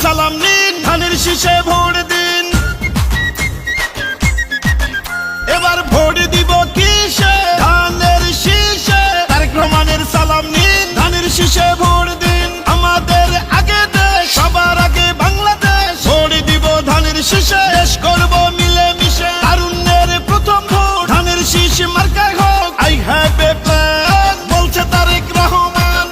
সালাম নিন, ধানের শীষে ভোট দিন। এবার ভোট দিব কিসে? ধানের শীষে। তারেক রহমানের সালাম নিন, ধানের শীষে ভোট দিন। আমাদের আগে দেশ, সবার আগে বাংলাদেশ। ভোট দিব ধানের শীষে, দেশ করব মিলে মিশে। তারুণ্যের প্রথম ভোট ধানের শীষ মার্কায় হোক। আই হ্যাভ এ প্ল্যান, বলছে তারেক রহমান।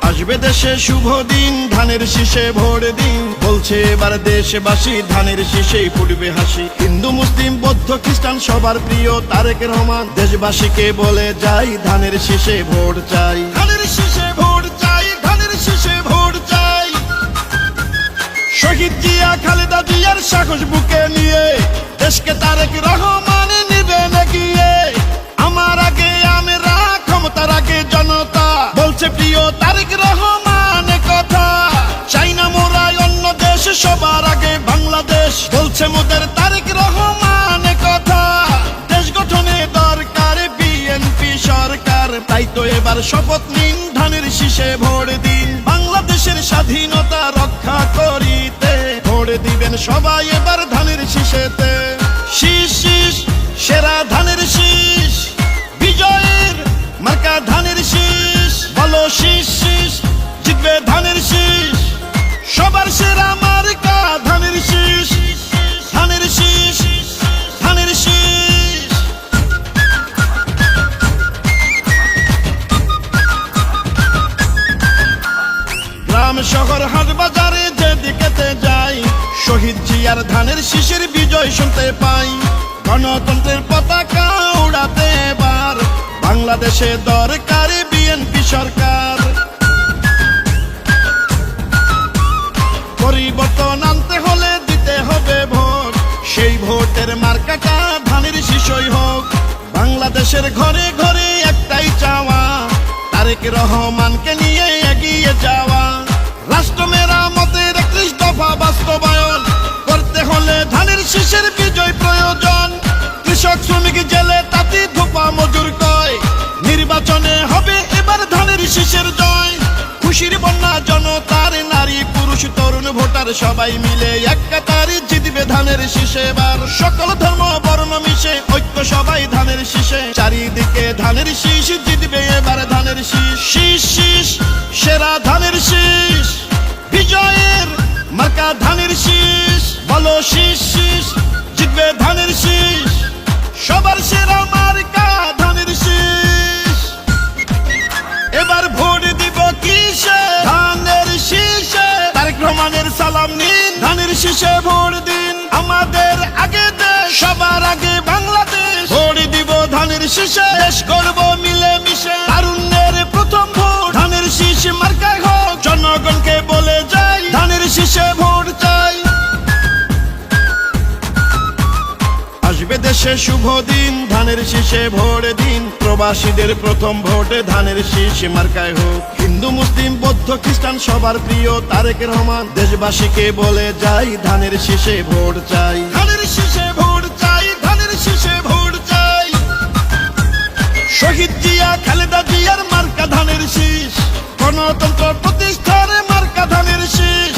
আসবে দেশে শুভ দিন, ধানের শীষে ভোট দিন। বলছে এবার দেশবাসী, ধানের শীষেই ফুটবে হাসি। হিন্দু মুসলিম বৌদ্ধ খ্রিস্টান সবার প্রিয় তারেক রহমান। দেশবাসীকে বলে যাই, ধানের শীষে ভোট চাই। ধানের শীষে ভোট চাই, ধানের শীষে ভোট চাই। শহীদ জিয়া খালেদা জিয়ার সাহস বুকে নিয়ে দেশকে তারেক রহমান নিবেন এগিয়ে। আমার আগে আমরা, ক্ষমতার আগে জনতা, বলছে প্রিয় তারেক রহমান কথা। চাই না মোরা অন্য দেশ, সবার আগে বাংলাদেশ, বলছে মোদের তারেক রহমান কথা। দেশ গঠনে দরকার বিএনপি সরকার, তাই তো এবার শপথ নিন, ধানের শীষে ভোট দিন। বাংলাদেশের স্বাধীনতা রক্ষা করিতে ভোট দিবেন সবাই এবার ধানের শীষেতে। শীষ শীষ সেরা ধানের শীষ, বিজয়ের মার্কা ধানের শীষ। বলো শীষ শীষ, জিতবে ধানের শীষ। সবার সেরা মার্কা ধানের শীষ, ধানের শীষ, ধানের শীষ। গ্রাম শহর হাট বাজারে যেদিকেতে যাই, শহীদ জিয়ার ধানের শীষের বিজয় শুনতে পাই। গণতন্ত্রের পতাকা উড়াতে এবার বাংলাদেশে দরকার বিএনপি সরকার। পরিবর্তন আনতে হলে দিতে হবে ভোট, সেই ভোটের মার্কাটা ধানের শীষই হোক। বাংলাদেশের ঘরে ঘরে একটাই চাওয়া, তারেক রহমানকে নিয়ে এগিয়ে যাওয়া। রাষ্ট্র মেরামতের 31 দফা বাস্তবায়ন করতে হলে ধানের শীষের বিজয় প্রয়োজন। কৃষক শ্রমিক জেলে তাঁতি ধোপা মজুর কয়, নির্বাচনে হবে এবার ধানের শীষের জয়। খুশির বন্যা জনতার, নারী পুরুষ তরুণ ভোটার সবাই মিলে এক কাতারে জিতবে ধানের শীষে এবার। সকল ধর্ম বর্ণ মিশে ঐক্য সবাই ধানের শীষে। চারিদিকে ধানের শীষ, জিতবে এবার ধানের শীষ। শীষ শীষ সেরা ধানের শীষ, বিজয়ের মার্কা ধানের শীষ। বলো শীষ শীষ, জিতবে ধানের শীষ। সবার সেরা মার্কা ধানের শীষ। এবার ভোট দিব কিসে? ধানের শীষে। তারেক রহমানের সালাম নিন, ধানের শীষে ভোট দিন। আমাদের আগে দেশ, সবার আগে বাংলাদেশ। ভোট দিব ধানের শীষে, দেশ করব মিলে মিশে। তারুণ্যের প্রথম ভোট ধানের শীষ মার্কায় হোক। জনগণকে বলে যাই, ধানের শীষে ভোট চাই। আসবে দেশে শুভ দিন, ধানের শীষে ভোট দিন। প্রবাসীদের প্রথম ভোটে ধানের শীষ মার্কায় হোক। হিন্দু মুসলিম বৌদ্ধ খ্রিস্টান সবার প্রিয় তারেক রহমান। দেশবাসীকে বলে যাই, ধানের শীষে ভোট চাই। ধানের শীষে ভোট চাই, ধানের শীষে ভোট চাই। শহীদ জিয়া খালেদা জিয়ার মার্কা ধানের শীষ। গণতন্ত্র প্রতিষ্ঠার মার্কা ধানের শীষ।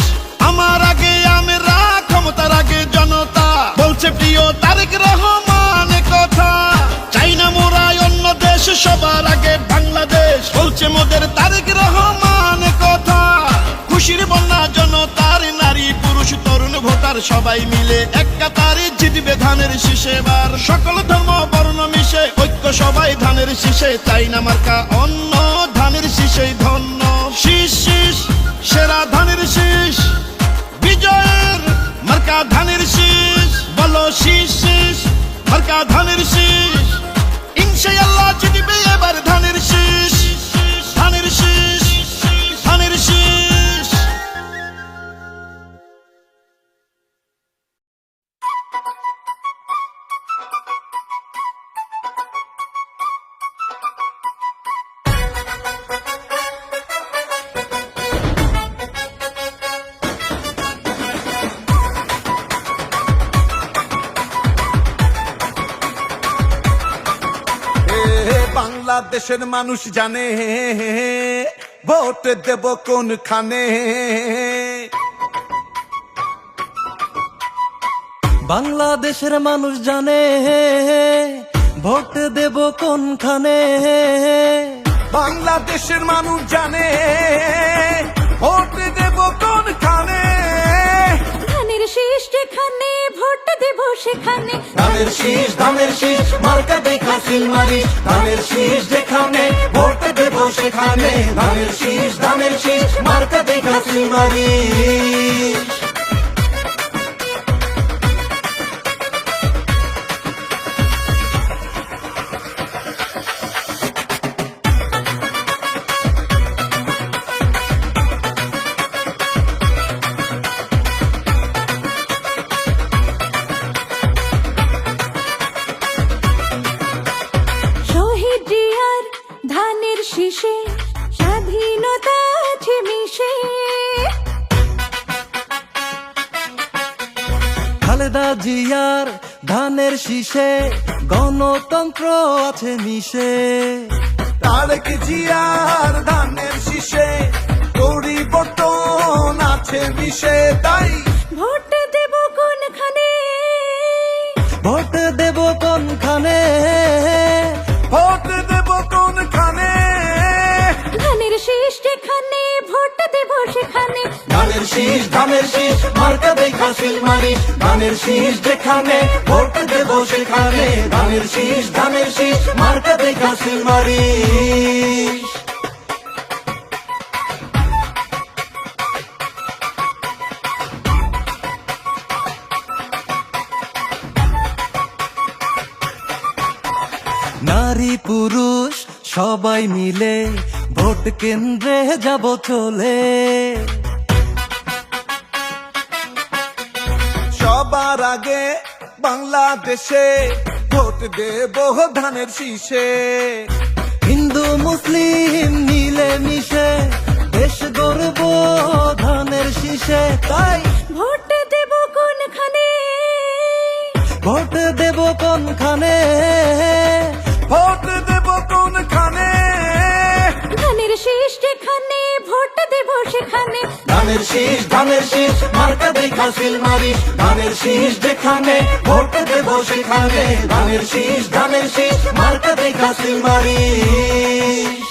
আমার আগে আমরা, ক্ষমতার আগে জনতা, বলছে প্রিয় তারেক রহমান কথা। চাই না মোরা অন্য দেশ, সবার আগে বাংলাদেশ, বলছে মোদের তারেক রহমান কথা। খুশির বন্যা জনতার, নারী পুরুষ তরুণ ভোটার সবাই মিলে এক কাতারে জিতবে ধানের শীষে এবার। সকল ধর্ম বর্ণ মিশে ঐক্য সবাই ধানের শীষে। চাই না মার্কা অন্য, ধানের শীষেই ধন্য। শীষ শীষ সেরা ধানের শীষ, বিজয়ের মার্কা ধানের শীষ। বলো শীষ শীষ মার্কা ধানের শীষ। ইনশাআল্লাহ জিতবে এবার ধানের শীষ, ধানের শীষ, ধানের শীষ। বাংলাদেশের মানুষ জানে ভোট দেব কোনখানে? বাংলাদেশের মানুষ জানে ভোট দেব কোনখানে। বাংলাদেশের মানুষ জানে ভোট দেব কোনখানে? ধানের শীষ যেখানে ভোট দেব সেখানে। ধানের শীষ মার্কা দেখা সিল মারিস। ধানের শীষ যেখানে ভোট দেব সেখানে। ধানের শীষ মার্কা দেখা সিল মারিস। শহীদ জিয়ার ধানের শীষে স্বাধীনতা আছে মিশে। খালেদা জিয়ার ধানের শীষে গণতন্ত্র আছে মিশে। তারেক জিয়ার ধানের শীষে পরিবর্তন আছে মিশে। তাই ভোট দেব কোনখানে? ভোট দেব কোনখানে? ভোট দেব কোনখানে? ধানের শীষ যেখানে ভোট দেব সেখানে। ধানের শীষ মার্কা দেখা সিল মারিস। ধানের শীষ যেখানে ভোট দেব সেখানে। ধানের শীষ মার্কা দেখা সিল মারিস। নারী পুরুষ সবাই মিলে ভোট কেন্দ্রে যাব চলে। সবার আগে বাংলাদেশে ভোট দেব ধানের শীষে। হিন্দু মুসলিম মিলে মিশে দেশ গর্ব ধানের শীষে। তাই ভোট দেব কোনখানে? ভোট দেব কোনখানে? ভোট দেব কোনখানে? ধানের শীষ যেখানে ভোট দেব সেখানে। ধানের শীষ মার্কা দেখা সিল মারিস। ধানের শীষ যেখানে ভোট দেব সেখানে। ধানের শীষ মার্কা দেখা সিল মারিস।